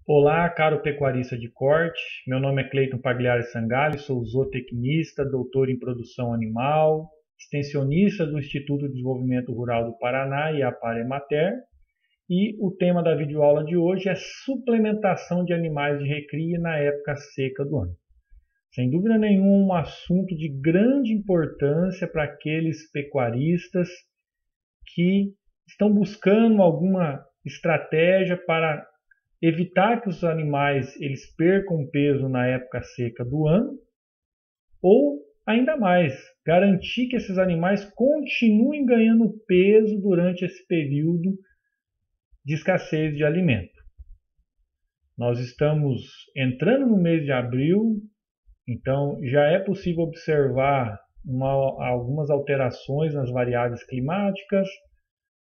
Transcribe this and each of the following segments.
Olá, caro pecuarista de corte. Meu nome é Cleiton Pagliari Sangalli, sou zootecnista, doutor em produção animal, extensionista do Instituto de Desenvolvimento Rural do Paraná e Apar Emater. E o tema da videoaula de hoje é suplementação de animais de recria na época seca do ano. Sem dúvida nenhuma, um assunto de grande importância para aqueles pecuaristas que estão buscando alguma estratégia para evitar que os animais eles percam peso na época seca do ano, ou ainda mais, garantir que esses animais continuem ganhando peso durante esse período de escassez de alimento. Nós estamos entrando no mês de abril, então já é possível observar algumas alterações nas variáveis climáticas.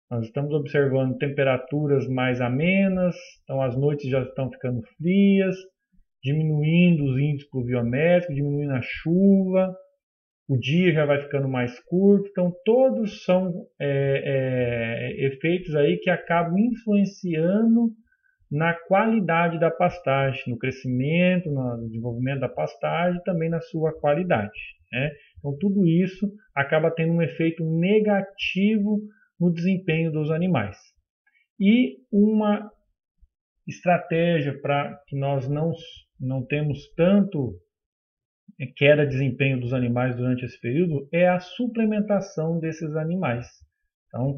Nós estamos observando temperaturas mais amenas, então as noites já estão ficando frias, diminuindo os índices pluviométricos, diminuindo a chuva, o dia já vai ficando mais curto. Então todos são efeitos aí que acabam influenciando na qualidade da pastagem, no crescimento, no desenvolvimento da pastagem e também na sua qualidade, né? Então tudo isso acaba tendo um efeito negativo no desempenho dos animais. E uma estratégia para que nós não temos tanto queda de desempenho dos animais durante esse período é a suplementação desses animais. Então,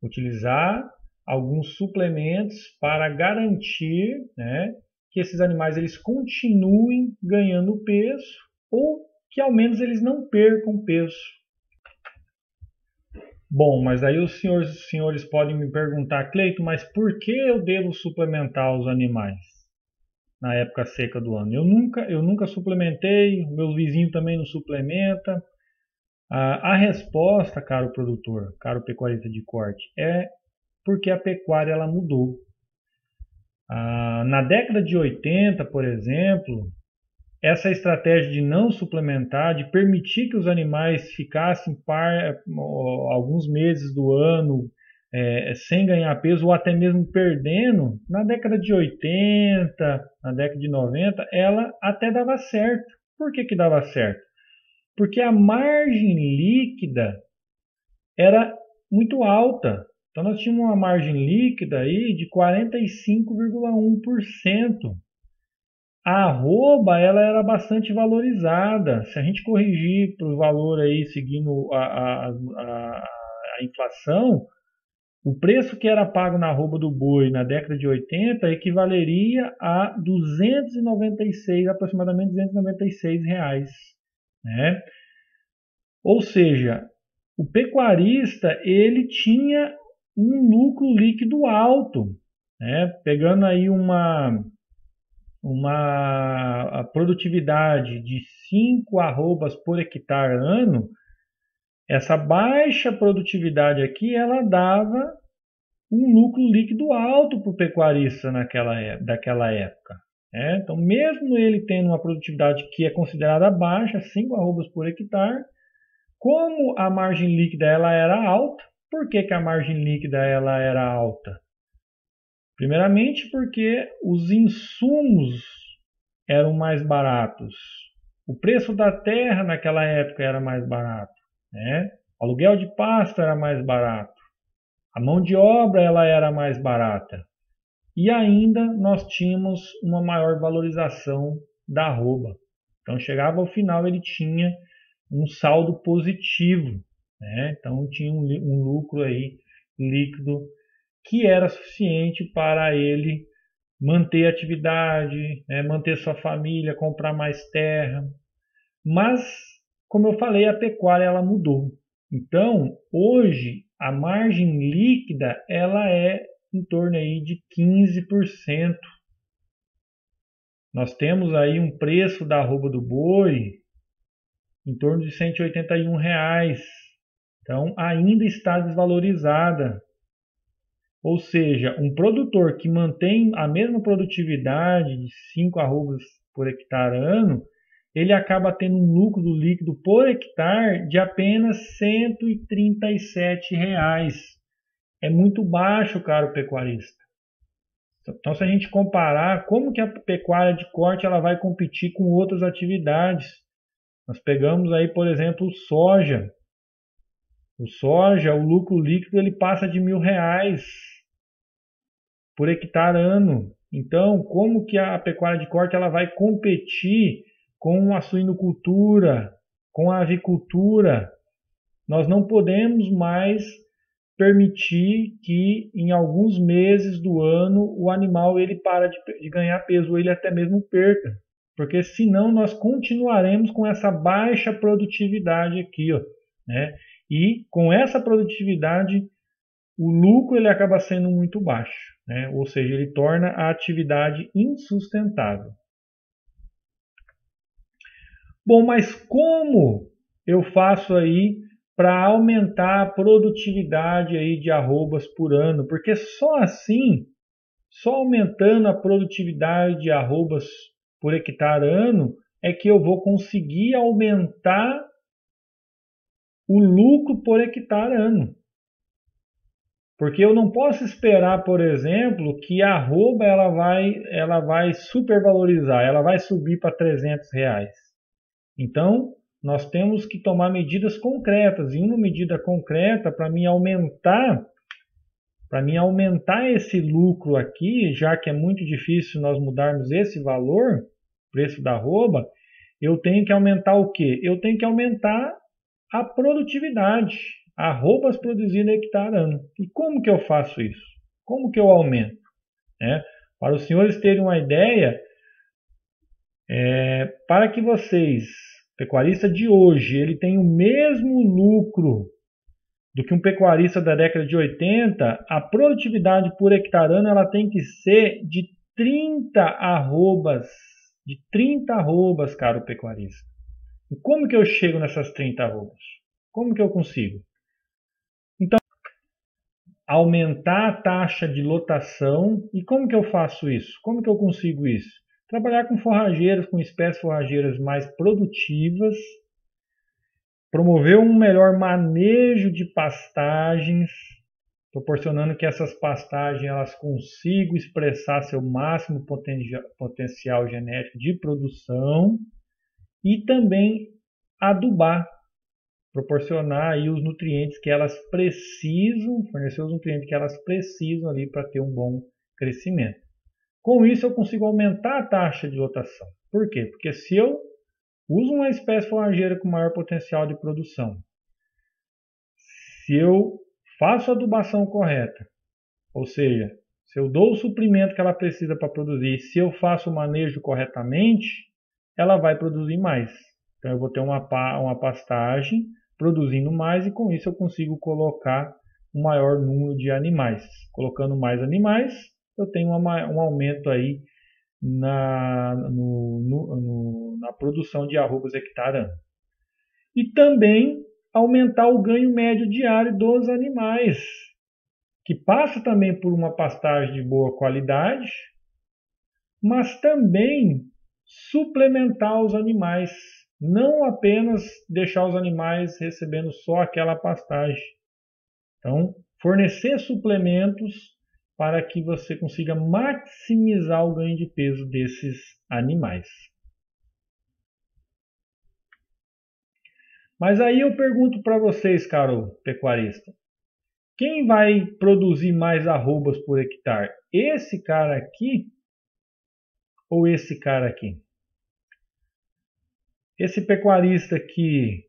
utilizar alguns suplementos para garantir, né, que esses animais eles continuem ganhando peso ou que ao menos eles não percam peso. Bom, mas aí os senhores podem me perguntar, Cleito, mas por que eu devo suplementar os animais na época seca do ano? Eu nunca suplementei, meu vizinho também não suplementa. A resposta, caro produtor, caro pecuarista de corte, é porque a pecuária ela mudou. Na década de 80, por exemplo, essa estratégia de não suplementar, de permitir que os animais ficassem alguns meses do ano sem ganhar peso ou até mesmo perdendo, na década de 80, na década de 90, ela até dava certo. Por que dava certo? Porque a margem líquida era muito alta. Então nós tínhamos uma margem líquida aí de 45,1%. A arroba ela era bastante valorizada. Se a gente corrigir para o valor aí, seguindo a inflação, o preço que era pago na arroba do boi na década de 80 equivaleria a 296, aproximadamente R$ 296, né? Ou seja, o pecuarista ele tinha um lucro líquido alto, né? Pegando aí uma produtividade de 5 arrobas por hectare ano, essa baixa produtividade aqui, ela dava um lucro líquido alto para o pecuarista daquela época, né? Então, mesmo ele tendo uma produtividade que é considerada baixa, 5 arrobas por hectare, como a margem líquida ela era alta. Por que a margem líquida ela era alta? Primeiramente porque os insumos eram mais baratos. O preço da terra naquela época era mais barato, né? O aluguel de pasto era mais barato. A mão de obra ela era mais barata. E ainda nós tínhamos uma maior valorização da arroba. Então chegava ao final ele tinha um saldo positivo, né? Então tinha um lucro aí líquido que era suficiente para ele manter a atividade, né, manter sua família, comprar mais terra. Mas, como eu falei, a pecuária ela mudou. Então, hoje, a margem líquida ela é em torno aí de 15%. Nós temos aí um preço da arroba do boi em torno de R$ 181. Então, ainda está desvalorizada. Ou seja, um produtor que mantém a mesma produtividade de 5 arrobas por hectare ano, ele acaba tendo um lucro líquido por hectare de apenas R$ 137. É muito baixo, caro pecuarista. Então, se a gente comparar como que a pecuária de corte ela vai competir com outras atividades, nós pegamos aí, por exemplo, o soja. O soja, o lucro líquido, ele passa de R$ 1.000 por hectare ano. Então, como que a pecuária de corte ela vai competir com a suinocultura, com a avicultura? Nós não podemos mais permitir que em alguns meses do ano o animal ele para de ganhar peso, ou ele até mesmo perca. Porque senão nós continuaremos com essa baixa produtividade aqui, ó, né? E com essa produtividade o lucro ele acaba sendo muito baixo, né? Ou seja, ele torna a atividade insustentável. Bom, mas como eu faço aí para aumentar a produtividade aí de arrobas por ano? Porque só assim, só aumentando a produtividade de arrobas por hectare ano, é que eu vou conseguir aumentar o lucro por hectare ano. Porque eu não posso esperar, por exemplo, que a arroba ela vai supervalorizar, ela vai subir para R$ 300. Então, nós temos que tomar medidas concretas. E uma medida concreta para mim aumentar esse lucro aqui, já que é muito difícil nós mudarmos esse valor, preço da arroba, eu tenho que aumentar o quê? Eu tenho que aumentar a produtividade, arrobas produzidas hectare ano. E como que eu faço isso? Como que eu aumento? Para os senhores terem uma ideia, para que vocês, pecuarista de hoje, ele tenha o mesmo lucro do que um pecuarista da década de 80, a produtividade por hectare ano ela tem que ser de 30 arrobas, caro pecuarista. E como que eu chego nessas 30 arrobas? Como que eu consigo? Então, aumentar a taxa de lotação. E como que eu faço isso? Como que eu consigo isso? Trabalhar com forrageiras, com espécies forrageiras mais produtivas, promover um melhor manejo de pastagens, proporcionando que essas pastagens elas consigam expressar seu máximo potencial genético de produção, e também adubar, proporcionar aí os nutrientes que elas precisam, fornecer os nutrientes que elas precisam ali para ter um bom crescimento. Com isso eu consigo aumentar a taxa de lotação. Por quê? Porque se eu uso uma espécie forrageira com maior potencial de produção, se eu faço a adubação correta, ou seja, se eu dou o suprimento que ela precisa para produzir, se eu faço o manejo corretamente, ela vai produzir mais. Então eu vou ter uma pastagem produzindo mais, e com isso eu consigo colocar um maior número de animais. Colocando mais animais, eu tenho um aumento aí na produção de arrobas hectare ano. E também aumentar o ganho médio diário dos animais, que passa também por uma pastagem de boa qualidade, mas também suplementar os animais, não apenas deixar os animais recebendo só aquela pastagem. Então, fornecer suplementos para que você consiga maximizar o ganho de peso desses animais. Mas aí eu pergunto para vocês, caro pecuarista, quem vai produzir mais arrobas por hectare? Esse cara aqui ou esse cara aqui? Esse pecuarista que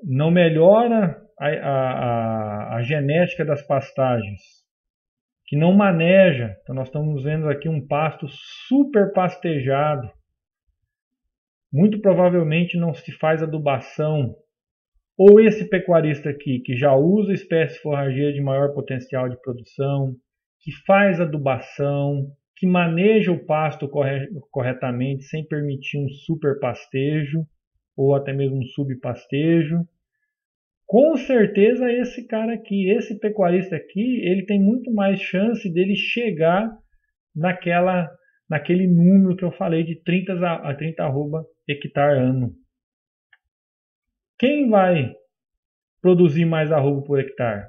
não melhora a genética das pastagens, que não maneja, então nós estamos vendo aqui um pasto super pastejado, muito provavelmente não se faz adubação, ou esse pecuarista aqui que já usa espécie forrageira de maior potencial de produção, que faz adubação, que maneja o pasto corretamente sem permitir um super pastejo ou até mesmo um subpastejo. Com certeza esse cara aqui, esse pecuarista aqui, ele tem muito mais chance dele chegar naquele número que eu falei de 30 arroba hectare ano. Quem vai produzir mais arroba por hectare?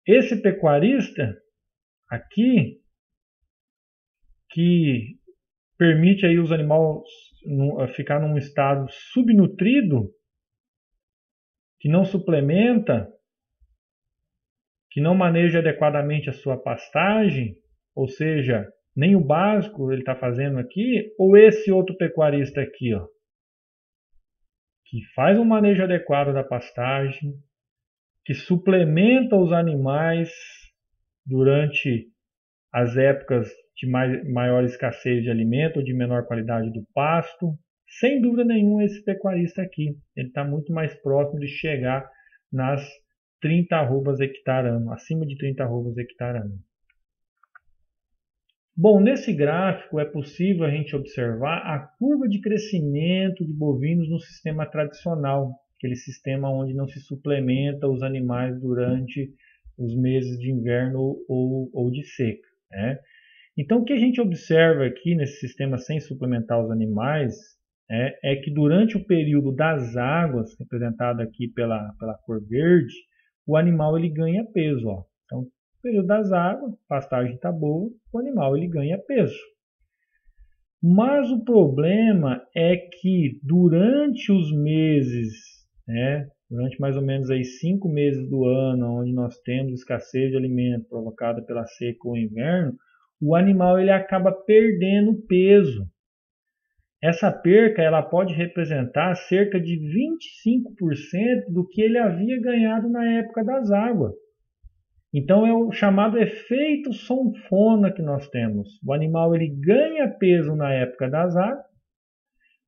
Esse pecuarista aqui que permite aí os animais ficar num estado subnutrido, que não suplementa, que não maneja adequadamente a sua pastagem, ou seja, nem o básico ele está fazendo aqui, ou esse outro pecuarista aqui, ó, que faz um manejo adequado da pastagem, que suplementa os animais durante as épocas de maior escassez de alimento ou de menor qualidade do pasto. Sem dúvida nenhuma, esse pecuarista aqui, ele está muito mais próximo de chegar nas 30 arrobas hectare ano, acima de 30 arrobas hectare ano. Bom, nesse gráfico é possível a gente observar a curva de crescimento de bovinos no sistema tradicional, aquele sistema onde não se suplementa os animais durante os meses de inverno ou de seca, né? Então, o que a gente observa aqui nesse sistema sem suplementar os animais é que durante o período das águas, representado aqui pela cor verde, o animal ele ganha peso. Ó. Então, no período das águas, a pastagem está boa, o animal ele ganha peso. Mas o problema é que durante os meses, durante mais ou menos aí 5 meses do ano, onde nós temos escassez de alimento provocada pela seca ou inverno, o animal ele acaba perdendo peso. Essa perca ela pode representar cerca de 25% do que ele havia ganhado na época das águas. Então é o chamado efeito sanfona que nós temos. O animal ele ganha peso na época das águas,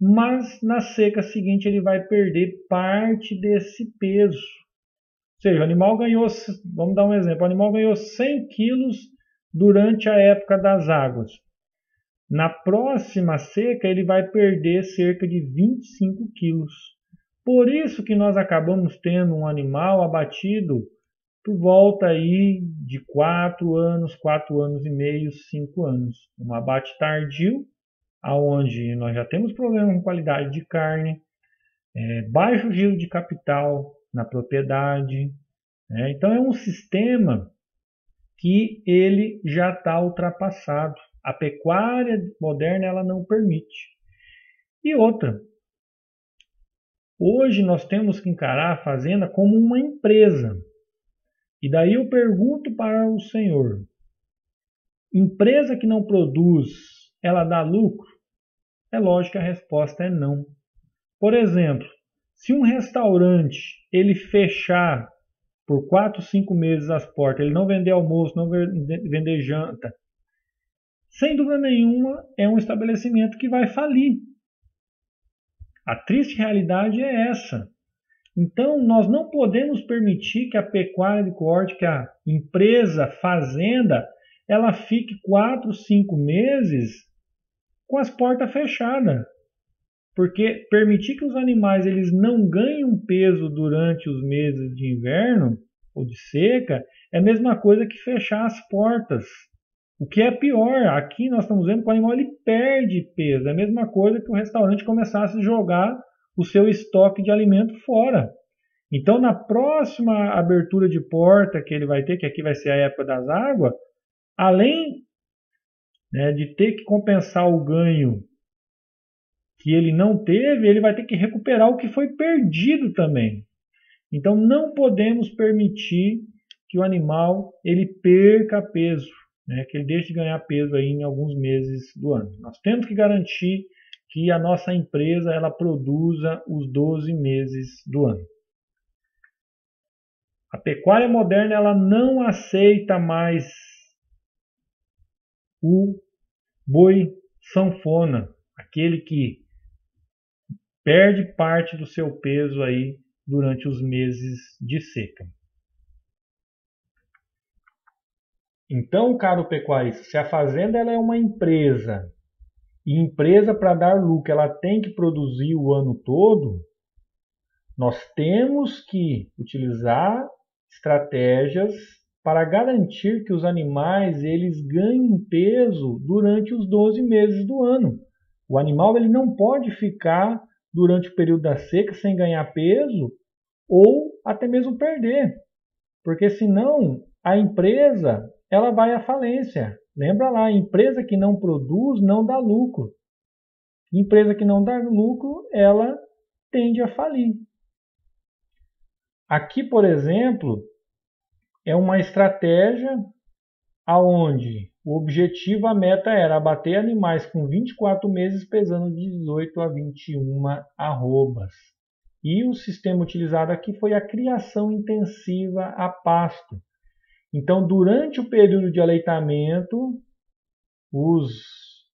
mas na seca seguinte ele vai perder parte desse peso. Ou seja, o animal ganhou, vamos dar um exemplo, o animal ganhou 100 quilos durante a época das águas. Na próxima seca ele vai perder cerca de 25 quilos. Por isso que nós acabamos tendo um animal abatido por volta aí de 4 anos, 4 anos e meio, 5 anos. Um abate tardio, onde nós já temos problema com qualidade de carne, baixo giro de capital na propriedade. Então é um sistema que ele já está ultrapassado. A pecuária moderna ela não permite. E outra, hoje nós temos que encarar a fazenda como uma empresa. E daí eu pergunto para o senhor, empresa que não produz, ela dá lucro? É lógico que a resposta é não. Por exemplo, se um restaurante ele fechar por 4, 5 meses as portas, ele não vender almoço, não vender janta, sem dúvida nenhuma é um estabelecimento que vai falir. A triste realidade é essa. Então, nós não podemos permitir que a pecuária de corte, que a empresa, fazenda, ela fique 4, 5 meses com as portas fechadas. Porque permitir que os animais eles não ganhem peso durante os meses de inverno ou de seca é a mesma coisa que fechar as portas. O que é pior, aqui nós estamos vendo que o animal ele perde peso. É a mesma coisa que o restaurante começasse a jogar o seu estoque de alimento fora. Então, na próxima abertura de porta que ele vai ter, que aqui vai ser a época das águas, além de ter que compensar o ganho que ele não teve, ele vai ter que recuperar o que foi perdido também. Então, não podemos permitir que o animal ele perca peso, que ele deixe de ganhar peso aí em alguns meses do ano. Nós temos que garantir que a nossa empresa ela produza os 12 meses do ano. A pecuária moderna ela não aceita mais o boi sanfona, aquele que perde parte do seu peso aí durante os meses de seca. Então, caro pecuarista, se a fazenda ela é uma empresa, e empresa para dar lucro ela tem que produzir o ano todo, nós temos que utilizar estratégias para garantir que os animais eles ganhem peso durante os 12 meses do ano. O animal ele não pode ficar durante o período da seca sem ganhar peso ou até mesmo perder, porque senão a empresa ela vai à falência. Lembra lá, empresa que não produz não dá lucro. Empresa que não dá lucro, ela tende a falir. Aqui, por exemplo, é uma estratégia aonde o objetivo, a meta era abater animais com 24 meses pesando de 18 a 21 arrobas. E o sistema utilizado aqui foi a criação intensiva a pasto. Então, durante o período de aleitamento, os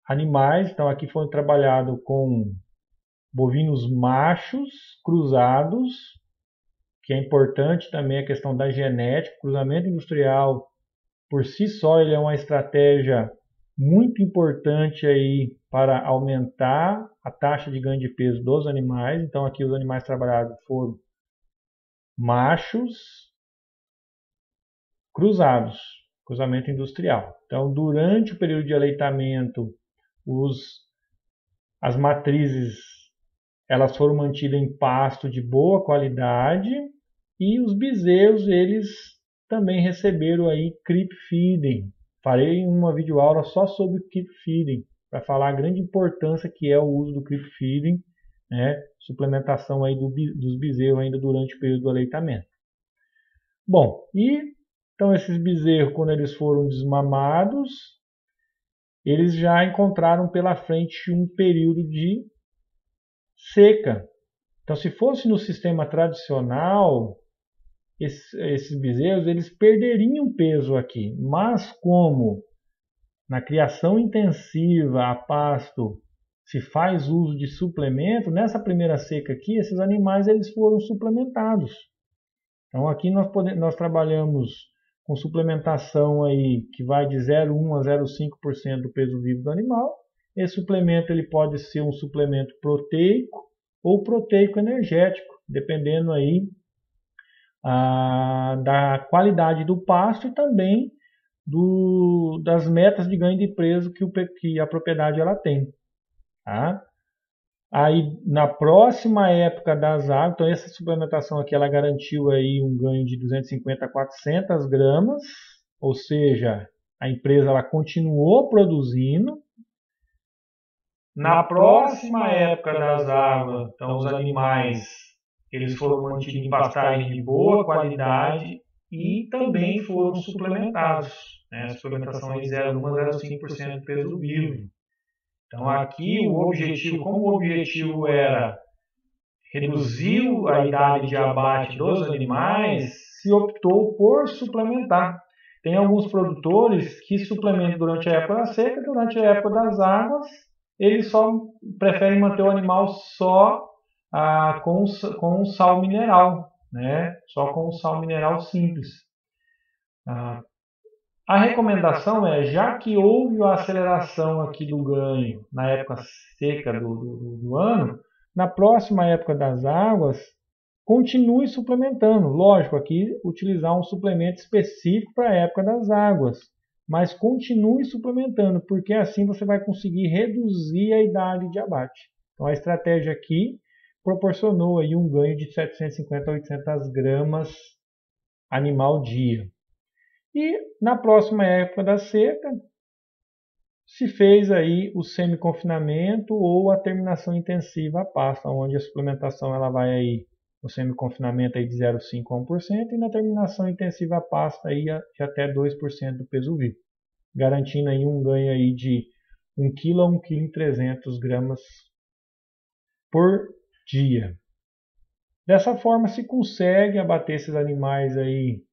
animais, então aqui foi trabalhado com bovinos machos cruzados, que é importante também a questão da genética. O cruzamento industrial, por si só, ele é uma estratégia muito importante aí para aumentar a taxa de ganho de peso dos animais. Então aqui os animais trabalhados foram machos cruzados, cruzamento industrial. Então, durante o período de aleitamento, as matrizes elas foram mantidas em pasto de boa qualidade e os bezerros eles também receberam aí creep feeding. Farei uma videoaula só sobre creep feeding para falar a grande importância que é o uso do creep feeding, né? Suplementação aí dos bezerros ainda durante o período do aleitamento. Bom, então esses bezerros, quando eles foram desmamados, eles já encontraram pela frente um período de seca. Então, se fosse no sistema tradicional, esses bezerros eles perderiam peso aqui. Mas como na criação intensiva a pasto se faz uso de suplemento, nessa primeira seca aqui, esses animais eles foram suplementados. Então aqui nós trabalhamos com suplementação aí que vai de 0,1 a 0,5% do peso vivo do animal. Esse suplemento ele pode ser um suplemento proteico ou proteico energético, dependendo aí da qualidade do pasto e também das metas de ganho de peso que a propriedade ela tem. Tá? Aí na próxima época das águas, então essa suplementação aqui ela garantiu aí um ganho de 250 a 400 gramas, ou seja, a empresa ela continuou produzindo. Na próxima época das águas, então os animais eles foram mantidos em pastagem de boa qualidade e também foram suplementados. Né? A suplementação de 0,1 a 0,5% do peso vivo. Então aqui como o objetivo era reduzir a idade de abate dos animais, se optou por suplementar. Tem alguns produtores que suplementam durante a época da seca, durante a época das águas, eles só preferem manter o animal só com sal mineral, né? Só com sal mineral simples. A recomendação é, já que houve a aceleração aqui do ganho na época seca do ano, na próxima época das águas, continue suplementando. Lógico, aqui utilizar um suplemento específico para a época das águas, mas continue suplementando, porque assim você vai conseguir reduzir a idade de abate. Então a estratégia aqui proporcionou aí um ganho de 750 a 800 gramas animal dia. E na próxima época da seca, se fez aí o semi-confinamento ou a terminação intensiva a pasto, onde a suplementação ela vai aí no semi-confinamento aí de 0,5 a 1% e na terminação intensiva a pasto aí de até 2% do peso vivo, garantindo aí um ganho aí de 1 kg a 1,3 kg por dia. Dessa forma se consegue abater esses animais aí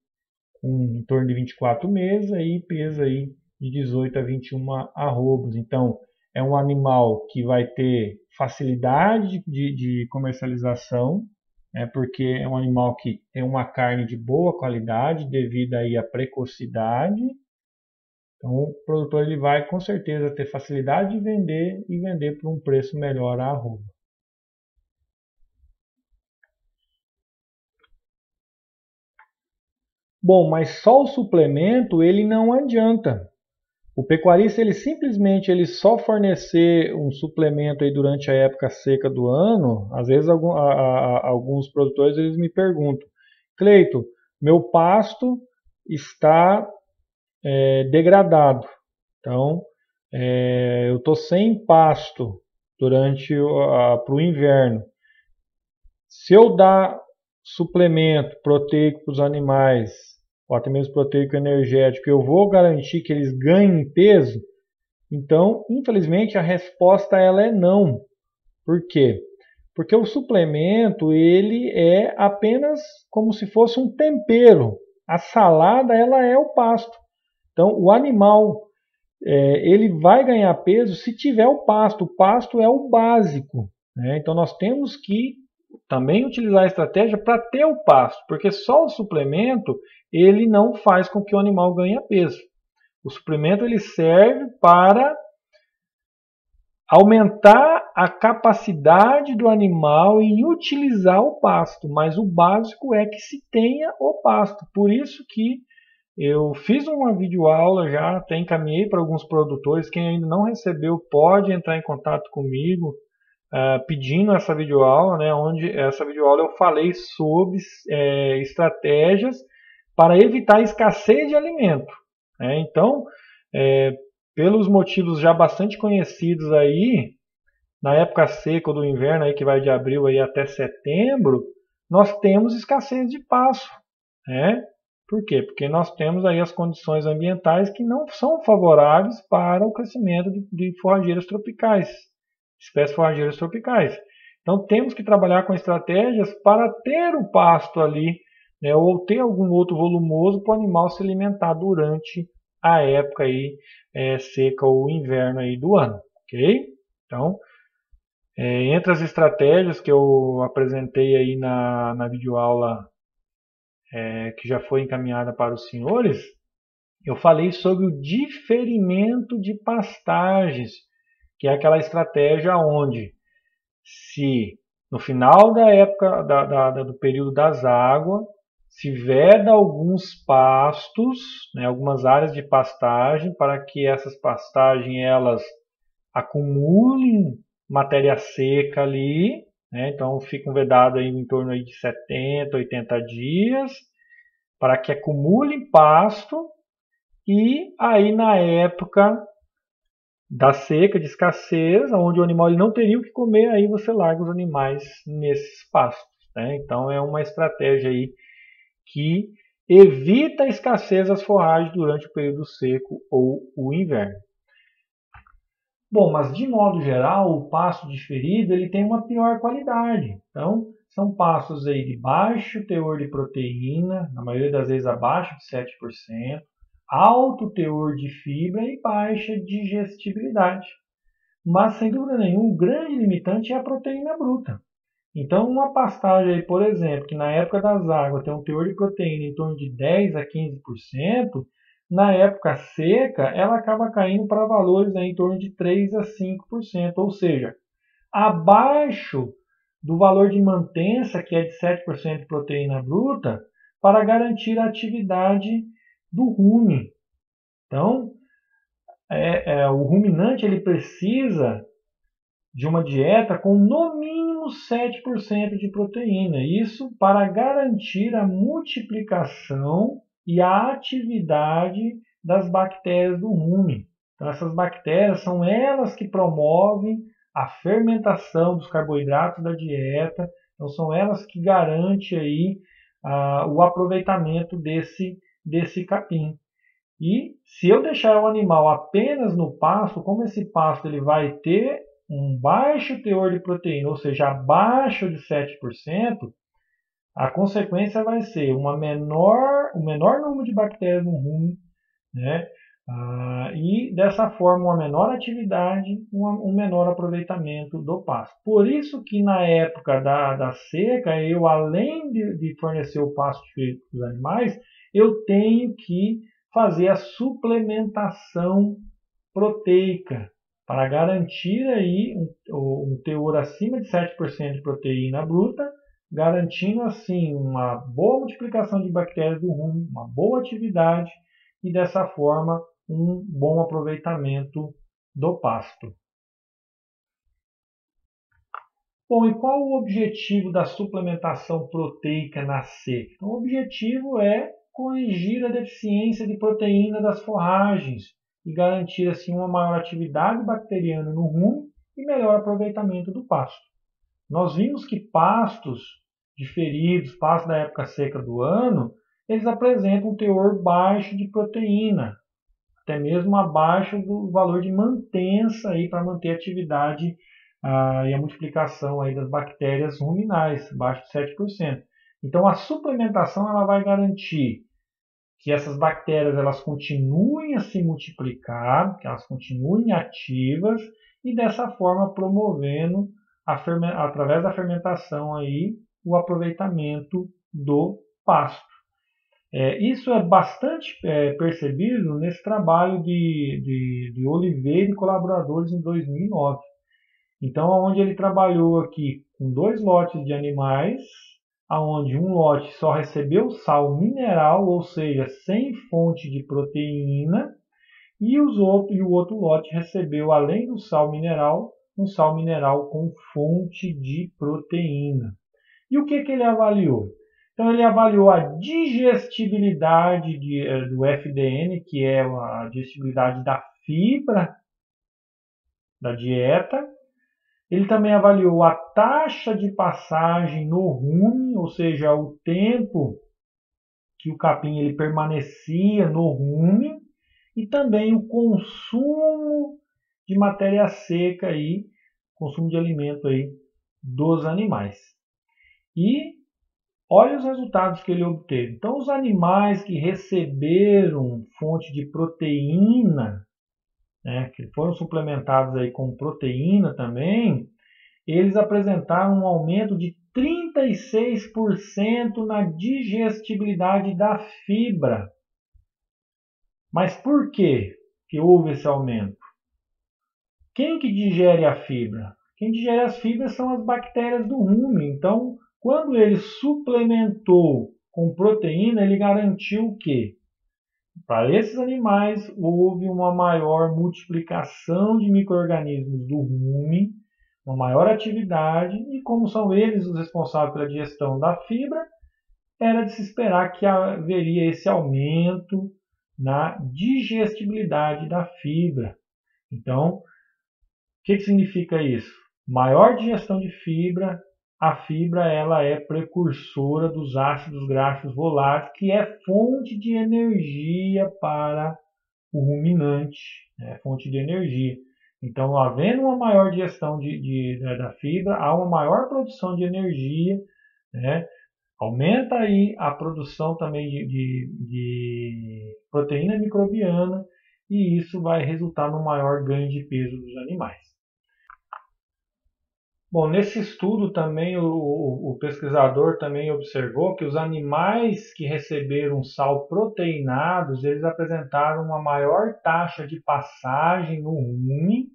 em torno de 24 meses, aí pesa aí de 18 a 21 arrobas. Então, é um animal que vai ter facilidade de comercialização, né, porque é um animal que tem uma carne de boa qualidade devido aí à precocidade. Então, o produtor ele vai com certeza ter facilidade de vender e vender por um preço melhor a arroba. Bom, mas só o suplemento ele não adianta. O pecuarista ele simplesmente só fornecer um suplemento aí durante a época seca do ano. Às vezes alguns produtores eles me perguntam: Cleito, meu pasto está degradado. Então, eu estou sem pasto para o inverno. Se eu dar suplemento proteico para os animais, ou até mesmo proteico energético, eu vou garantir que eles ganhem peso? Então, infelizmente, a resposta ela é não. Por quê? Porque o suplemento ele é apenas como se fosse um tempero. A salada ela é o pasto. Então, o animal ele vai ganhar peso se tiver o pasto. O pasto é o básico, né? Então, nós temos que também utilizar a estratégia para ter o pasto, porque só o suplemento ele não faz com que o animal ganhe peso. O suplemento ele serve para aumentar a capacidade do animal em utilizar o pasto, mas o básico é que se tenha o pasto. Por isso que eu fiz uma videoaula já, até encaminhei para alguns produtores. Quem ainda não recebeu pode entrar em contato comigo pedindo essa videoaula, né, onde essa videoaula eu falei sobre estratégias para evitar a escassez de alimento. Né? Então, pelos motivos já bastante conhecidos aí, na época seca do inverno, aí, que vai de abril aí até setembro, nós temos escassez de pasto. Né? Por quê? Porque nós temos aí as condições ambientais que não são favoráveis para o crescimento de forrageiras tropicais, espécies forrageiras tropicais. Então temos que trabalhar com estratégias para ter o pasto ali, né, ou ter algum outro volumoso para o animal se alimentar durante a época aí, seca ou inverno aí do ano. Ok? Então, entre as estratégias que eu apresentei aí na videoaula que já foi encaminhada para os senhores, eu falei sobre o diferimento de pastagens, que é aquela estratégia onde, se no final da época do período das águas, se veda alguns pastos, né, algumas áreas de pastagem, para que essas pastagens elas acumulem matéria seca ali, né, então ficam vedadas em torno aí de 70, 80 dias, para que acumule pasto, e aí na época da seca, de escassez, onde o animal ele não teria o que comer, aí você larga os animais nesses pastos. Né? Então é uma estratégia aí que evita a escassez das forragens durante o período seco ou o inverno. Bom, mas de modo geral, o pasto diferido ele tem uma pior qualidade. Então, são pastos aí de baixo teor de proteína, na maioria das vezes abaixo de 7%, alto teor de fibra e baixa digestibilidade. Mas, sem dúvida nenhuma, o grande limitante é a proteína bruta. Então, uma pastagem, aí, por exemplo, que na época das águas tem um teor de proteína em torno de 10 a 15%, na época seca, ela acaba caindo para valores aí em torno de 3 a 5%, ou seja, abaixo do valor de mantença, que é de 7% de proteína bruta, para garantir a atividade do rumen. Então, o ruminante ele precisa de uma dieta com no mínimo 7% de proteína. Isso para garantir a multiplicação e a atividade das bactérias do rumen. Então, essas bactérias são elas que promovem a fermentação dos carboidratos da dieta. Então, são elas que garantem aí, o aproveitamento desse capim. E se eu deixar o animal apenas no pasto, como esse pasto ele vai ter um baixo teor de proteína, ou seja, abaixo de 7%, a consequência vai ser um menor número de bactérias no rumen, né? E dessa forma uma menor atividade, um menor aproveitamento do pasto. Por isso que na época da seca, eu além de fornecer o pasto para os animais, eu tenho que fazer a suplementação proteica para garantir aí um teor acima de 7% de proteína bruta, garantindo assim uma boa multiplicação de bactérias do rumen, uma boa atividade e dessa forma um bom aproveitamento do pasto. Bom, e qual o objetivo da suplementação proteica na seca? Então, o objetivo é corrigir a deficiência de proteína das forragens e garantir assim uma maior atividade bacteriana no rumo e melhor aproveitamento do pasto. Nós vimos que pastos diferidos, pastos da época seca do ano, eles apresentam um teor baixo de proteína, até mesmo abaixo do valor de mantença para manter a atividade e a multiplicação aí das bactérias ruminais, abaixo de 7%. Então a suplementação ela vai garantir que essas bactérias elas continuem a se multiplicar, que elas continuem ativas e dessa forma promovendo através da fermentação aí o aproveitamento do pasto. Isso é bastante percebido nesse trabalho de Oliveira e colaboradores em 2009. Então, onde ele trabalhou aqui com 2 lotes de animais, onde um lote só recebeu sal mineral, ou seja, sem fonte de proteína, e o outro lote recebeu, além do sal mineral, um sal mineral com fonte de proteína. E o que ele avaliou? Então, ele avaliou a digestibilidade do FDN, que é a digestibilidade da fibra da dieta. Ele também avaliou a taxa de passagem no rumen, ou seja, o tempo que o capim ele permanecia no rumen, e também o consumo de matéria seca, consumo de alimento dos animais. E olha os resultados que ele obteve. Então, os animais que receberam fonte de proteína, que foram suplementados com proteína também, eles apresentaram um aumento de 36% na digestibilidade da fibra. Mas por que houve esse aumento? Quem que digere a fibra? Quem digere as fibras são as bactérias do rumen. Então, quando ele suplementou com proteína, ele garantiu o quê? Para esses animais, houve uma maior multiplicação de micro-organismos do rumen, uma maior atividade, e como são eles os responsáveis pela digestão da fibra, era de se esperar que haveria esse aumento na digestibilidade da fibra. Então, o que significa isso? Maior digestão de fibra, a fibra ela é precursora dos ácidos graxos voláteis, que é fonte de energia para o ruminante, fonte de energia. Então, havendo uma maior digestão da fibra, há uma maior produção de energia, aumenta aí a produção também de proteína microbiana, e isso vai resultar no maior ganho de peso dos animais. Bom, nesse estudo também o pesquisador também observou que os animais que receberam sal proteinados, eles apresentaram uma maior taxa de passagem no rumen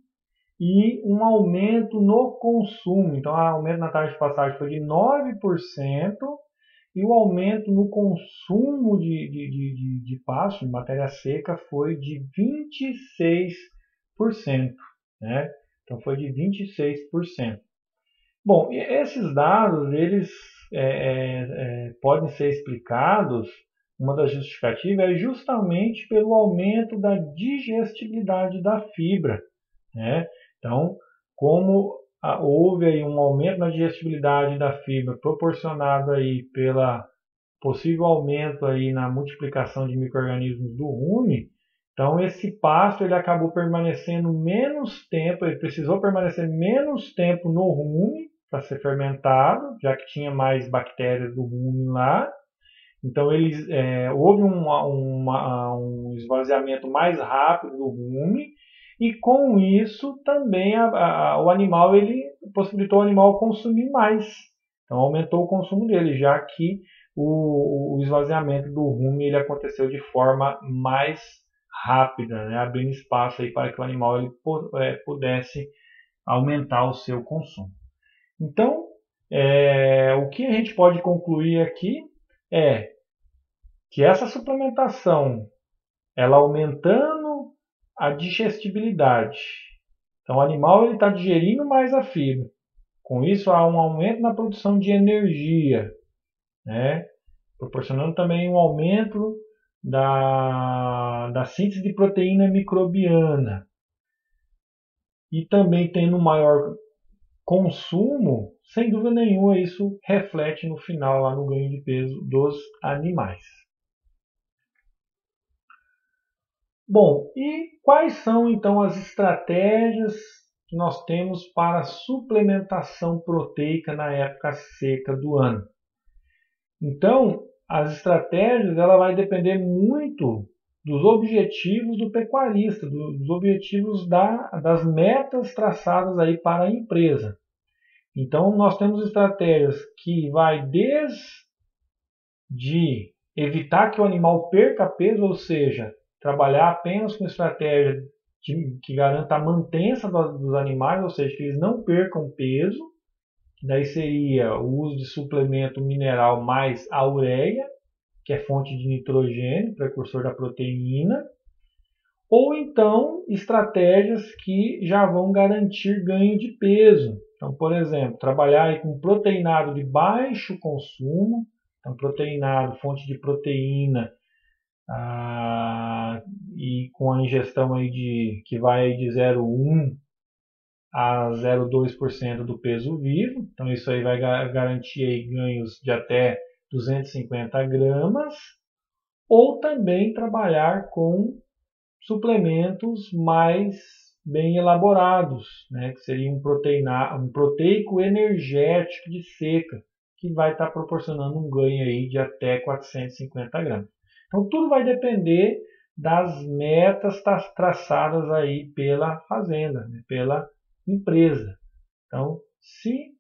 e um aumento no consumo. Então, o aumento na taxa de passagem foi de 9% e o aumento no consumo de pasto, de matéria seca, foi de 26%. Então, foi de 26%. Bom, esses dados eles podem ser explicados, uma das justificativas é justamente pelo aumento da digestibilidade da fibra. Então, como houve aí um aumento na digestibilidade da fibra proporcionado aí pelo possível aumento aí na multiplicação de micro-organismos do rumen, então esse pasto ele acabou permanecendo menos tempo, ele precisou permanecer menos tempo no rumen para ser fermentado, já que tinha mais bactérias do rumen lá. Então houve um esvaziamento mais rápido do rumen, e com isso também o animal ele possibilitou o animal consumir mais. Então aumentou o consumo dele, já que o esvaziamento do rumen ele aconteceu de forma mais rápida, abrindo espaço aí para que o animal ele pudesse aumentar o seu consumo. Então, o que a gente pode concluir aqui é que essa suplementação, ela aumentando a digestibilidade, então o animal está digerindo mais a fibra. Com isso, há um aumento na produção de energia, proporcionando também um aumento da síntese de proteína microbiana. E também tendo um maior consumo, sem dúvida nenhuma, isso reflete no final lá no ganho de peso dos animais. Bom, e quais são então as estratégias que nós temos para suplementação proteica na época seca do ano? Então, as estratégias ela vai depender muito dos objetivos do pecuarista, dos objetivos das metas traçadas aí para a empresa. Então, nós temos estratégias que vai desde evitar que o animal perca peso, ou seja, trabalhar apenas com estratégia que garanta a mantença dos animais, ou seja, que eles não percam peso. Daí seria o uso de suplemento mineral mais a ureia, que é fonte de nitrogênio, precursor da proteína, ou então estratégias que já vão garantir ganho de peso. Então, por exemplo, trabalhar com proteinado de baixo consumo, então proteinado, fonte de proteína, e com a ingestão aí que vai de 0,1 a 0,2% do peso vivo. Então isso aí vai garantir aí ganhos de até 250 gramas. Ou também trabalhar com suplementos mais bem elaborados, né, que seria um proteico energético de seca, que vai estar proporcionando um ganho aí de até 450 gramas. Então tudo vai depender das metas traçadas aí pela fazenda, né, pela empresa. Então, se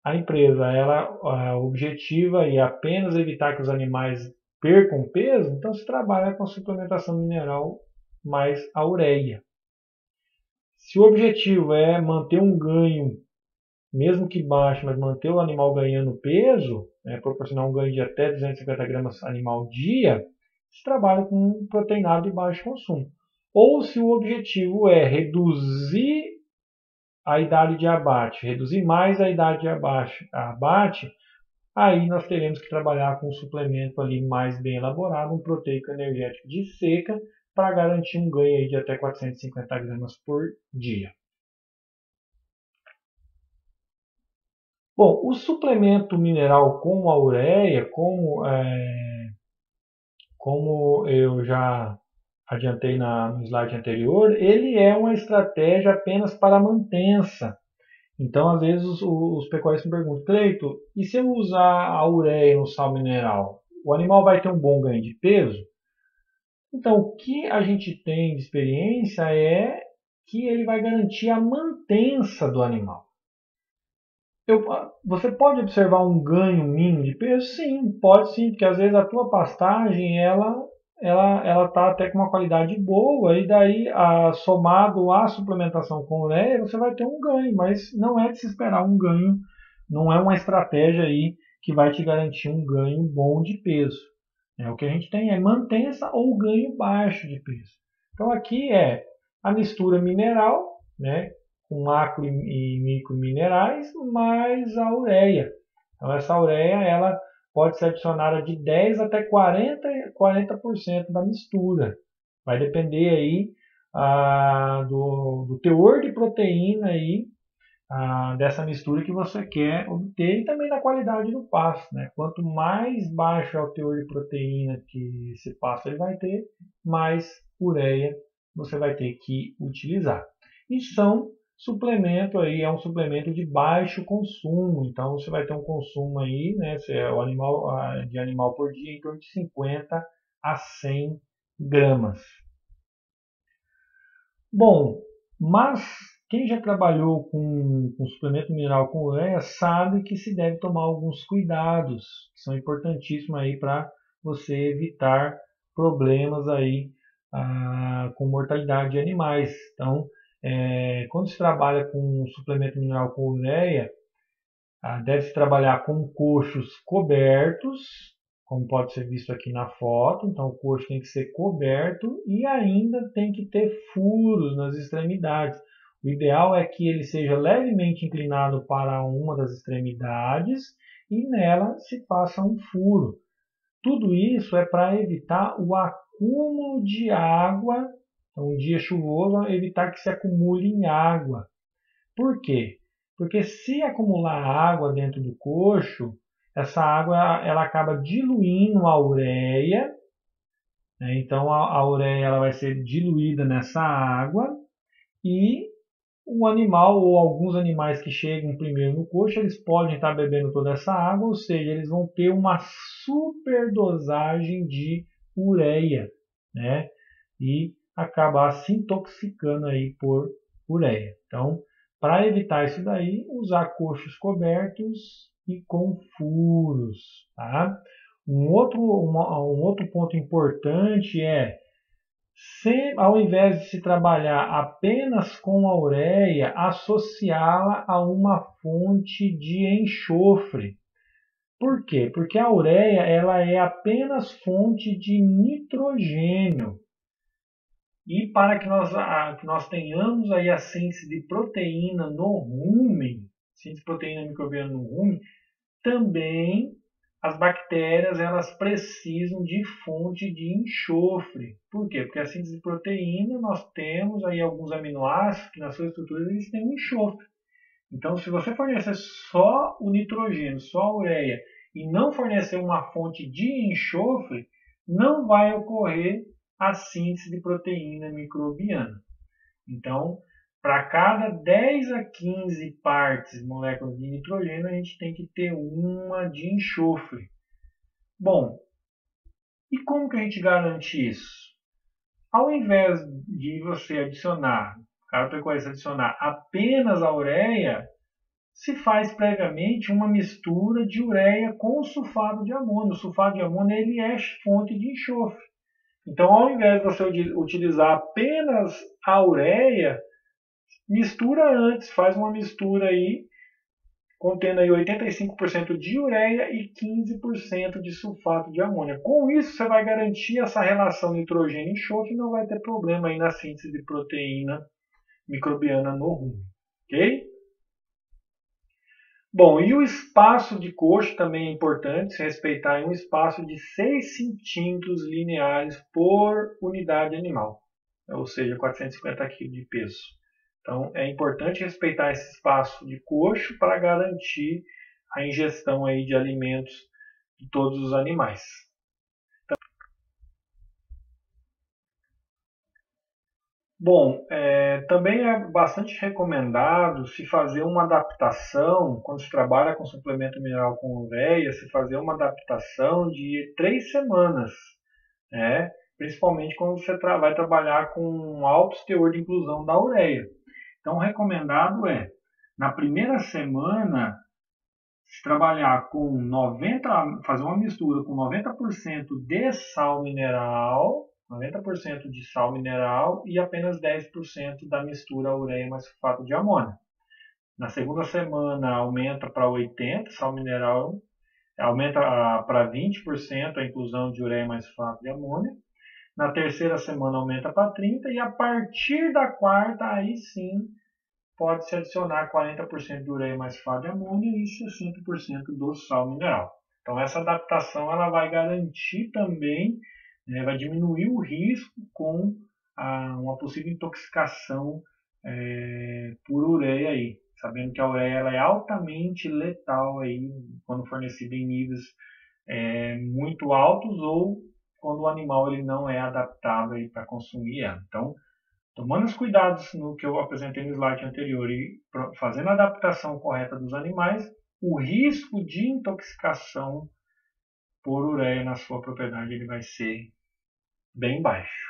a empresa ela objetiva e apenas evitar que os animais percam peso, então se trabalha com suplementação mineral mais a ureia. Se o objetivo é manter um ganho, mesmo que baixo, mas manter o animal ganhando peso, proporcionar um ganho de até 250 gramas animal dia, se trabalha com proteinado de baixo consumo. Ou se o objetivo é reduzir a idade de abate, reduzir mais a idade de abate, aí nós teremos que trabalhar com um suplemento ali mais bem elaborado, um proteico energético de seca, para garantir um ganho aí de até 450 gramas por dia. Bom, o suplemento mineral como a ureia, como eu já adiantei no slide anterior, ele é uma estratégia apenas para mantença. Então, às vezes, os pecuaristas me perguntam, Cleito, e se eu usar a ureia no sal mineral, o animal vai ter um bom ganho de peso? Então, o que a gente tem de experiência é que ele vai garantir a mantença do animal. Você pode observar um ganho mínimo de peso? Sim, pode sim, porque às vezes a tua pastagem ela está até com uma qualidade boa e daí somado à suplementação com ureia você vai ter um ganho, mas não é de se esperar um ganho, não é uma estratégia aí que vai te garantir um ganho bom de peso. O que a gente tem é mantença ou ganho baixo de peso. Então aqui é a mistura mineral, né, com macro e micro minerais, mais a ureia. Então essa ureia ela pode ser adicionada de 10 até 40% da mistura. Vai depender aí do teor de proteína aí, dessa mistura que você quer obter e também da qualidade do pasto, né? Quanto mais baixo é o teor de proteína que esse pasto ele vai ter, mais ureia você vai ter que utilizar. E é um suplemento de baixo consumo, então você vai ter um consumo aí, né, de animal por dia em torno de 50 a 100 gramas. Bom, mas quem já trabalhou com suplemento mineral com ureia sabe que se deve tomar alguns cuidados, que são importantíssimos aí para você evitar problemas aí com mortalidade de animais. Então, quando se trabalha com suplemento mineral com ureia, deve-se trabalhar com coxos cobertos, como pode ser visto aqui na foto. Então o coxo tem que ser coberto e ainda tem que ter furos nas extremidades. O ideal é que ele seja levemente inclinado para uma das extremidades e nela se faça um furo. Tudo isso é para evitar o acúmulo de água. Então, um dia chuvoso, evitar que se acumule em água. Por quê? Porque se acumular água dentro do coxo, essa água ela acaba diluindo a ureia, né? Então a ureia ela vai ser diluída nessa água e o animal ou alguns animais que chegam primeiro no coxo, eles podem estar bebendo toda essa água, ou seja, eles vão ter uma superdosagem de ureia, né? E acabar se intoxicando aí por ureia. Então, para evitar isso daí, usar coxos cobertos e com furos, tá? Um outro ponto importante é ao invés de se trabalhar apenas com a ureia, associá-la a uma fonte de enxofre. Por quê? Porque a ureia ela é apenas fonte de nitrogênio. E para que nós tenhamos aí a síntese de proteína no rumen, síntese de proteína microbiana no rumen, também as bactérias elas precisam de fonte de enxofre. Por quê? Porque a síntese de proteína nós temos aí alguns aminoácidos que na sua estrutura eles têm um enxofre. Então, se você fornecer só o nitrogênio, só a ureia, e não fornecer uma fonte de enxofre, não vai ocorrer a síntese de proteína microbiana. Então, para cada 10 a 15 partes moléculas de nitrogênio, a gente tem que ter uma de enxofre. Bom, e como que a gente garante isso? Ao invés de você adicionar, cada pecuarista adicionar apenas a ureia, se faz previamente uma mistura de ureia com o sulfato de amônio. O sulfato de amônio ele é fonte de enxofre. Então, ao invés de você utilizar apenas a ureia, mistura antes, faz uma mistura aí, contendo aí 85% de ureia e 15% de sulfato de amônia. Com isso, você vai garantir essa relação nitrogênio e enxofre e não vai ter problema aí na síntese de proteína microbiana no rumen, ok? Bom, e o espaço de coxo também é importante se respeitar um espaço de 6 centímetros lineares por unidade animal, ou seja, 450 kg de peso. Então, é importante respeitar esse espaço de coxo para garantir a ingestão aí de alimentos de todos os animais. Bom, também é bastante recomendado se fazer uma adaptação, quando se trabalha com suplemento mineral com ureia, se fazer uma adaptação de 3 semanas, né? Principalmente quando você vai trabalhar com um alto teor de inclusão da ureia. Então, o recomendado é, na primeira semana, se trabalhar com 90, fazer uma mistura com 90% de sal mineral, 90% de sal mineral e apenas 10% da mistura ureia mais sulfato de amônio. Na segunda semana aumenta para 80 sal mineral, aumenta para 20% a inclusão de ureia mais sulfato de amônio. Na terceira semana aumenta para 30 e a partir da quarta aí sim pode-se adicionar 40% de ureia mais sulfato de amônio e 60% do sal mineral. Então essa adaptação ela vai garantir também, né, vai diminuir o risco com uma possível intoxicação por ureia aí, sabendo que a ureia ela é altamente letal aí quando fornecida em níveis muito altos ou quando o animal ele não é adaptado para consumir ela. Então, tomando os cuidados no que eu apresentei no slide anterior e fazendo a adaptação correta dos animais, o risco de intoxicação por ureia na sua propriedade ele vai ser bem baixo.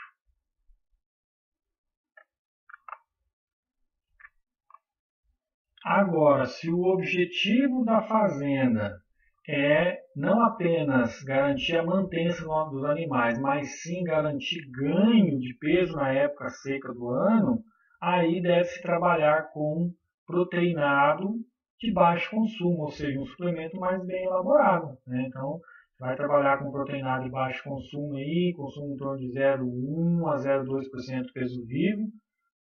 Agora, se o objetivo da fazenda é não apenas garantir a manutenção dos animais, mas sim garantir ganho de peso na época seca do ano, aí deve-se trabalhar com proteinado de baixo consumo, ou seja, um suplemento mais bem elaborado, né? Então, vai trabalhar com proteinado de baixo consumo aí, consumo em torno de 0,1 a 0,2% peso vivo,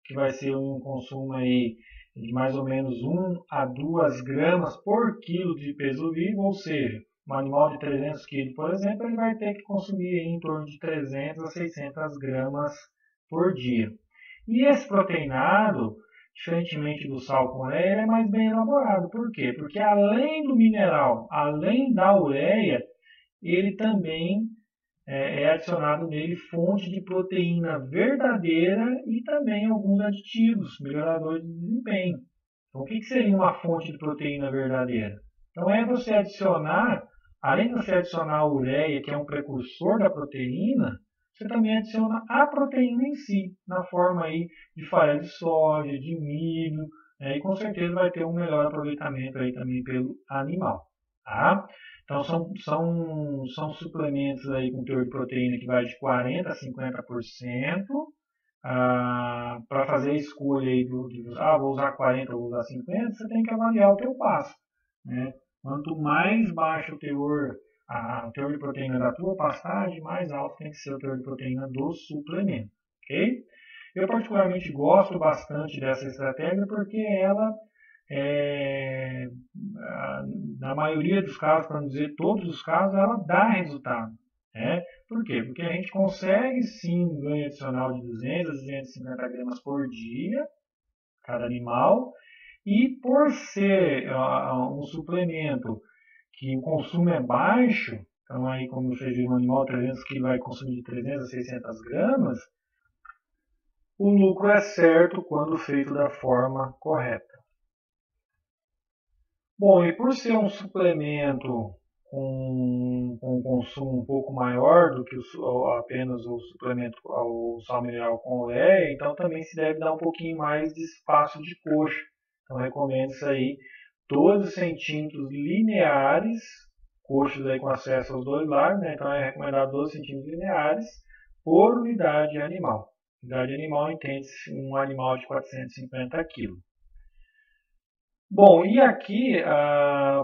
que vai ser um consumo aí de mais ou menos 1 a 2 gramas por quilo de peso vivo, ou seja, Um animal de 300 kg, por exemplo, ele vai ter que consumir em torno de 300 a 600 gramas por dia. E esse proteinado, diferentemente do sal com ureia, ele é mais bem elaborado. Por quê? Porque além do mineral, além da ureia, ele também é adicionado nele fonte de proteína verdadeira e também alguns aditivos, melhoradores de desempenho. Então, o que seria uma fonte de proteína verdadeira? Então, é você adicionar, além de você adicionar a ureia, que é um precursor da proteína, você também adiciona a proteína em si, na forma aí de farelo de soja, de milho, e com certeza vai ter um melhor aproveitamento aí também pelo animal. Tá? Então são suplementos aí com teor de proteína que vai de 40% a 50%. Para fazer a escolha aí vou usar 40 ou vou usar 50, você tem que avaliar o teu pasto. Né? Quanto mais baixo o teor de proteína da tua pastagem, mais alto tem que ser o teor de proteína do suplemento. Ok? Eu particularmente gosto bastante dessa estratégia porque ela na maioria dos casos, para não dizer todos os casos, ela dá resultado. Né? Por quê? Porque a gente consegue sim um ganho adicional de 200 a 250 gramas por dia, cada animal, e por ser um suplemento que o consumo é baixo, então aí como vocês viram, um animal 300 kg vai consumir de 300 a 600 gramas, o lucro é certo quando feito da forma correta. Bom, e por ser um suplemento com um consumo um pouco maior do que apenas o suplemento ao sal mineral com ureia, então também se deve dar um pouquinho mais de espaço de coxa. Então recomendo isso aí, 12 centímetros lineares, coxas aí com acesso aos dois lados, né? Então é recomendado 12 centímetros lineares por unidade animal. Unidade animal entende-se um animal de 450 kg. Bom, e aqui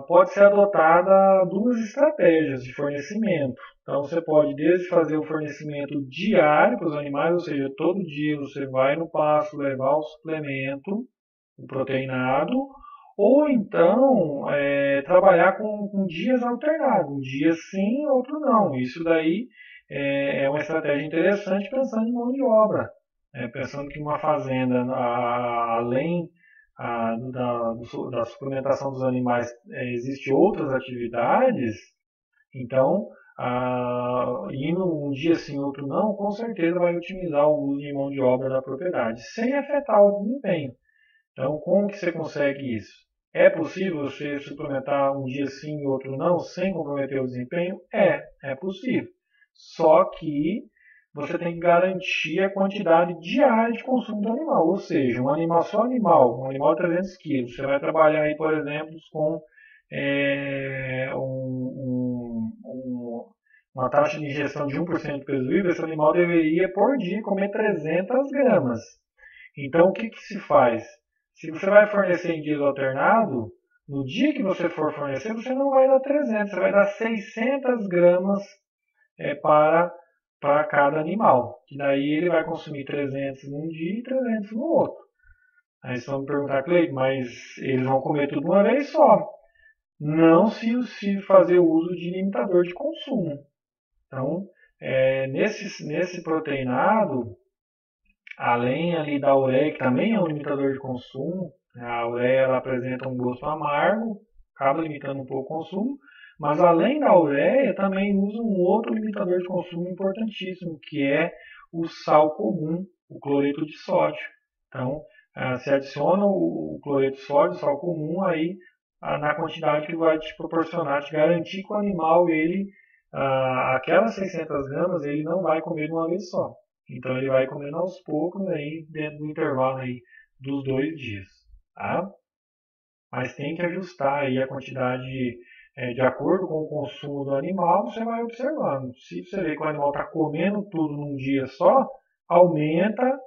pode ser adotada duas estratégias de fornecimento. Então você pode desde fazer o fornecimento diário para os animais, ou seja, todo dia você vai no pasto levar o suplemento, o proteinado, ou então trabalhar com dias alternados, um dia sim, outro não. Isso daí é uma estratégia interessante pensando em mão de obra, pensando que uma fazenda, além da suplementação dos animais, existem outras atividades, então, indo um dia sim, outro não, com certeza vai otimizar o uso de mão de obra da propriedade, sem afetar o desempenho. Então, como que você consegue isso? É possível você suplementar um dia sim e outro não, sem comprometer o desempenho? É possível. Só que você tem que garantir a quantidade diária de consumo do animal. Ou seja, um animal um animal de 300 quilos, você vai trabalhar aí, por exemplo, com uma taxa de ingestão de 1% do peso livre, esse animal deveria, por dia, comer 300 gramas. Então, o que se faz? Se você vai fornecer em dias alternados, no dia que você for fornecer, você não vai dar 300, você vai dar 600 gramas para cada animal. E daí ele vai consumir 300 num dia e 300 no outro. Aí vocês vão me perguntar, Cleiton, mas eles vão comer tudo uma vez só. Não se fazer uso de limitador de consumo. Então, nesse proteinado, além ali da ureia, que também é um limitador de consumo, a ureia ela apresenta um gosto amargo, acaba limitando um pouco o consumo, mas além da ureia, também usa um outro limitador de consumo importantíssimo, que é o sal comum, o cloreto de sódio. Então, se adiciona o cloreto de sódio, o sal comum, aí na quantidade que vai te proporcionar, te garantir que o animal, aquelas 600 gramas, ele não vai comer de uma vez só. Então ele vai comendo aos poucos aí dentro do intervalo aí dos 2 dias, tá? Mas tem que ajustar aí a quantidade de acordo com o consumo do animal, você vai observando. Se você vê que o animal está comendo tudo num dia só, aumenta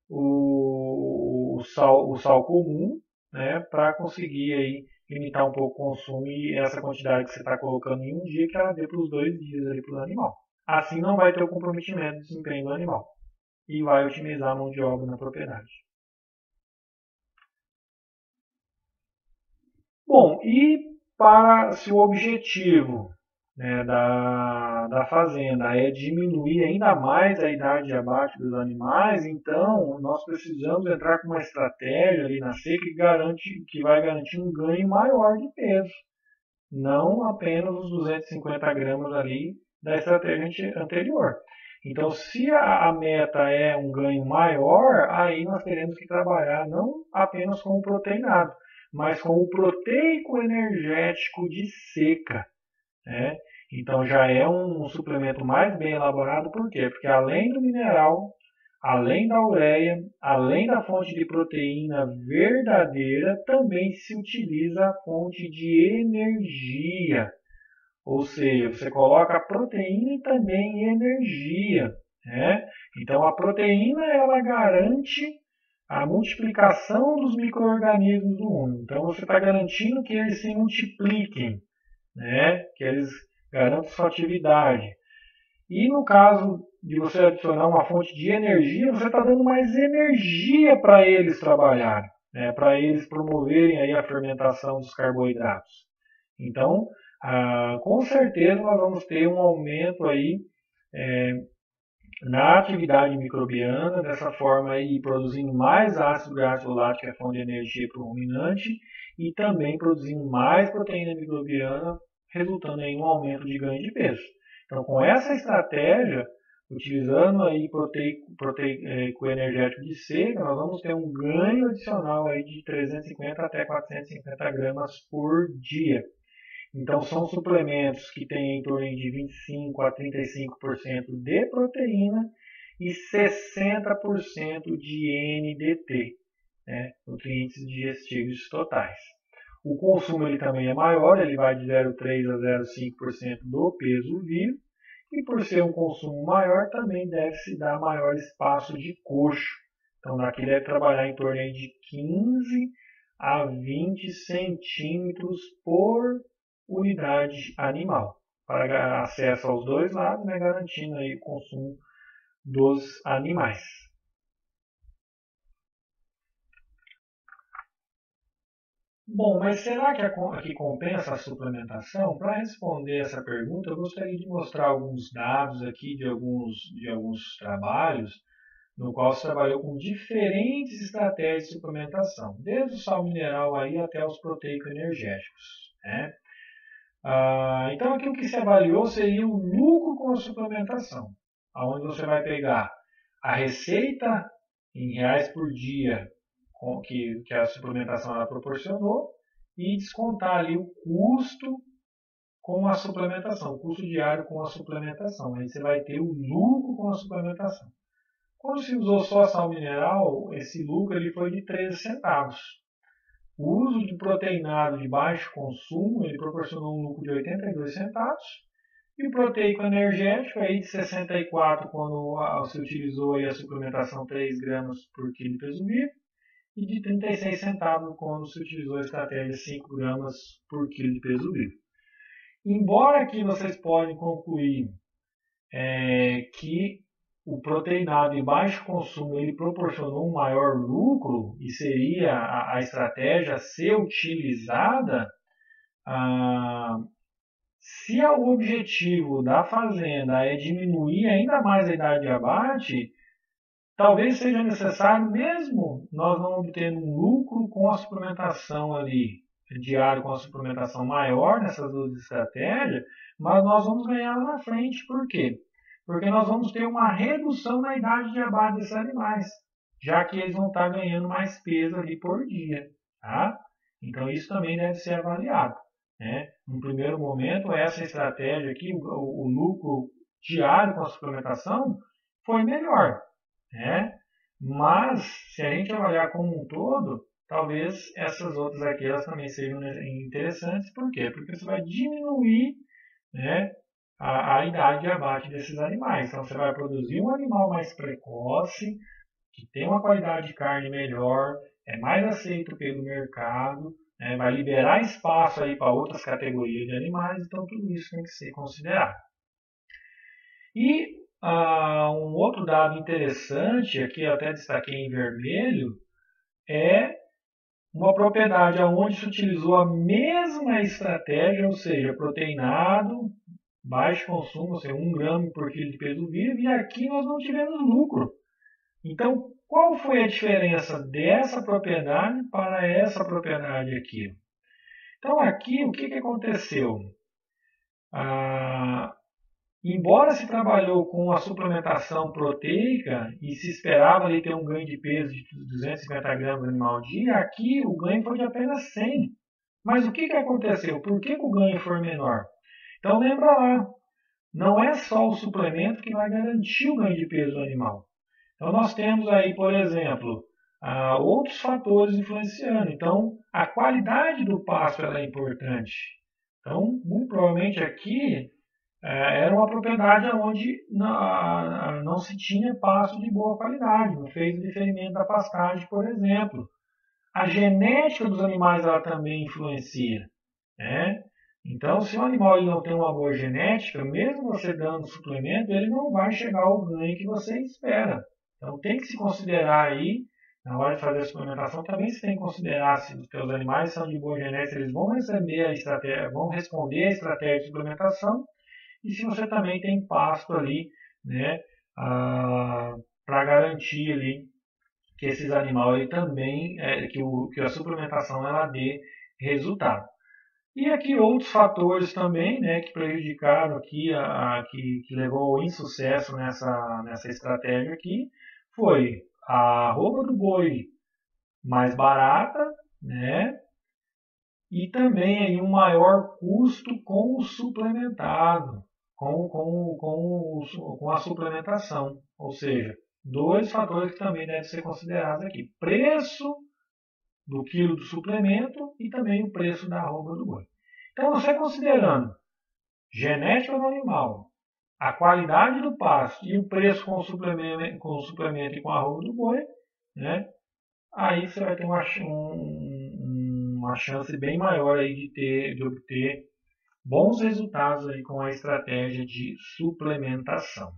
o sal comum, né, para conseguir aí limitar um pouco o consumo e essa quantidade que você está colocando em um dia que ela dê para os 2 dias ali para o animal. Assim não vai ter o comprometimento do desempenho do animal e vai otimizar a mão de obra na propriedade. Bom, e se o objetivo né, da fazenda é diminuir ainda mais a idade de abate dos animais, então nós precisamos entrar com uma estratégia ali na seca que vai garantir um ganho maior de peso, não apenas os 250 gramas ali da estratégia anterior. Então, se a meta é um ganho maior, aí nós teremos que trabalhar não apenas com o proteinado, mas com o proteico energético de seca, né? Então já é um suplemento mais bem elaborado, por quê? Porque além do mineral, além da ureia, além da fonte de proteína verdadeira, também se utiliza a fonte de energia. Ou seja, você coloca a proteína e também energia, né? Então a proteína ela garante a multiplicação dos micro-organismos do mundo. Então você está garantindo que eles se multipliquem, né? Que eles garantam sua atividade. E no caso de você adicionar uma fonte de energia, você está dando mais energia para eles trabalharem, né? Para eles promoverem aí a fermentação dos carboidratos. Então, com certeza nós vamos ter um aumento aí na atividade microbiana, dessa forma aí produzindo mais ácido graxo lático, que é a fonte de energia para o ruminante, e também produzindo mais proteína microbiana, resultando em um aumento de ganho de peso. Então, com essa estratégia, utilizando aí proteico energético de seca, nós vamos ter um ganho adicional aí de 350 até 450 gramas por dia. Então, são suplementos que têm em torno de 25 a 35% de proteína e 60% de NDT, né, nutrientes digestivos totais. O consumo ele também é maior, ele vai de 0,3 a 0,5% do peso vivo, e por ser um consumo maior, também deve-se dar maior espaço de coxo. Então, daqui deve trabalhar em torno de 15 a 20 centímetros por unidade animal, para acesso aos dois lados, né, garantindo aí o consumo dos animais. Bom, mas será que compensa a suplementação? Para responder essa pergunta, eu gostaria de mostrar alguns dados aqui de alguns trabalhos no qual se trabalhou com diferentes estratégias de suplementação, desde o sal mineral aí até os proteicos energéticos, né? Então aqui o que se avaliou seria o lucro com a suplementação, onde você vai pegar a receita em reais por dia que a suplementação ela proporcionou e descontar ali o custo com a suplementação, o custo diário com a suplementação. Aí você vai ter o lucro com a suplementação. Quando se usou só sal mineral, esse lucro ele foi de 13 centavos. O uso de proteinado de baixo consumo ele proporcionou um lucro de 82 centavos. E o proteico energético aí de 64 quando se utilizou aí a suplementação 3 gramas por quilo de peso vivo. E de 36 centavos quando se utilizou a estratégia 5 gramas por quilo de peso vivo. Embora aqui vocês podem concluir que o proteinado de baixo consumo ele proporcionou um maior lucro e seria a estratégia a ser utilizada, se o objetivo da fazenda é diminuir ainda mais a idade de abate, talvez seja necessário, mesmo nós não obtendo um lucro com a suplementação ali, diário com a suplementação maior nessas duas estratégias, mas nós vamos ganhar lá na frente. Por quê? Porque nós vamos ter uma redução na idade de abate desses animais, já que eles vão estar ganhando mais peso ali por dia. Tá? Então isso também deve ser avaliado. Né? No primeiro momento, essa estratégia aqui, o lucro diário com a suplementação, foi melhor. Né? Mas, se a gente avaliar como um todo, talvez essas outras aqui elas também sejam interessantes. Por quê? Porque você vai diminuir, né, a idade de abate desses animais. Então, você vai produzir um animal mais precoce, que tem uma qualidade de carne melhor, é mais aceito pelo mercado, né, vai liberar espaço aí para outras categorias de animais. Então, tudo isso tem que ser considerado. E um outro dado interessante, aqui eu até destaquei em vermelho, é uma propriedade onde se utilizou a mesma estratégia, ou seja, proteinado baixo consumo, ou seja, 1 grama por quilo de peso vivo, e aqui nós não tivemos lucro. Então, qual foi a diferença dessa propriedade para essa propriedade aqui? Então, aqui, o que aconteceu? Embora se trabalhou com a suplementação proteica e se esperava ali ter um ganho de peso de 250 gramas animal ao dia, aqui o ganho foi de apenas 100. Mas o que aconteceu? Por que o ganho foi menor? Então, lembra lá, não é só o suplemento que vai garantir o ganho de peso do animal. Então, nós temos aí, por exemplo, outros fatores influenciando. Então, a qualidade do pasto ela é importante. Então, muito provavelmente aqui era uma propriedade onde não se tinha pasto de boa qualidade, não fez o diferimento da pastagem, por exemplo. A genética dos animais ela também influencia, né? Então, se o animal ele não tem uma boa genética, mesmo você dando suplemento, ele não vai chegar ao ganho que você espera. Então, tem que se considerar aí, na hora de fazer a suplementação, também se tem que considerar se os seus animais são de boa genética, eles vão receber a estratégia, vão responder a estratégia de suplementação, e se você também tem pasto ali, né, para garantir ali que esses animais também, que a suplementação ela dê resultado. E aqui outros fatores também, né, que prejudicaram aqui, que levou ao insucesso nessa estratégia aqui, foi a arroba do boi mais barata, né, e também aí um maior custo com o suplementado, com a suplementação. Ou seja, dois fatores que também devem ser considerados aqui. Preço do quilo do suplemento e também o preço da arroba do boi. Então, você considerando genética do animal, a qualidade do pasto e o preço com o suplemento e com a arroba do boi, né, aí você vai ter uma chance bem maior aí de obter bons resultados aí com a estratégia de suplementação.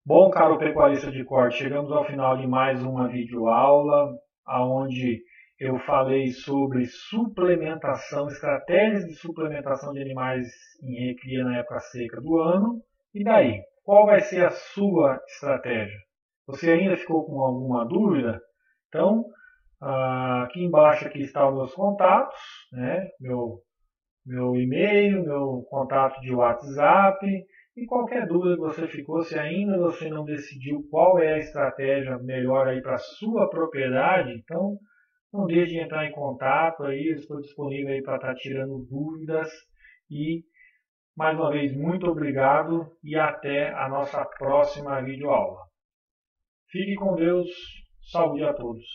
Bom, caro pecuarista de corte, chegamos ao final de mais uma videoaula, onde eu falei sobre suplementação, estratégias de suplementação de animais em recria na época seca do ano. E daí? Qual vai ser a sua estratégia? Você ainda ficou com alguma dúvida? Então, aqui embaixo aqui estão os meus contatos, né? Meu e-mail, meu contato de WhatsApp. E qualquer dúvida que você ficou, se ainda você não decidiu qual é a estratégia melhor aí para a sua propriedade, então não deixe de entrar em contato aí, eu estou disponível aí para estar tirando dúvidas. E mais uma vez, muito obrigado e até a nossa próxima videoaula. Fique com Deus, saúde a todos.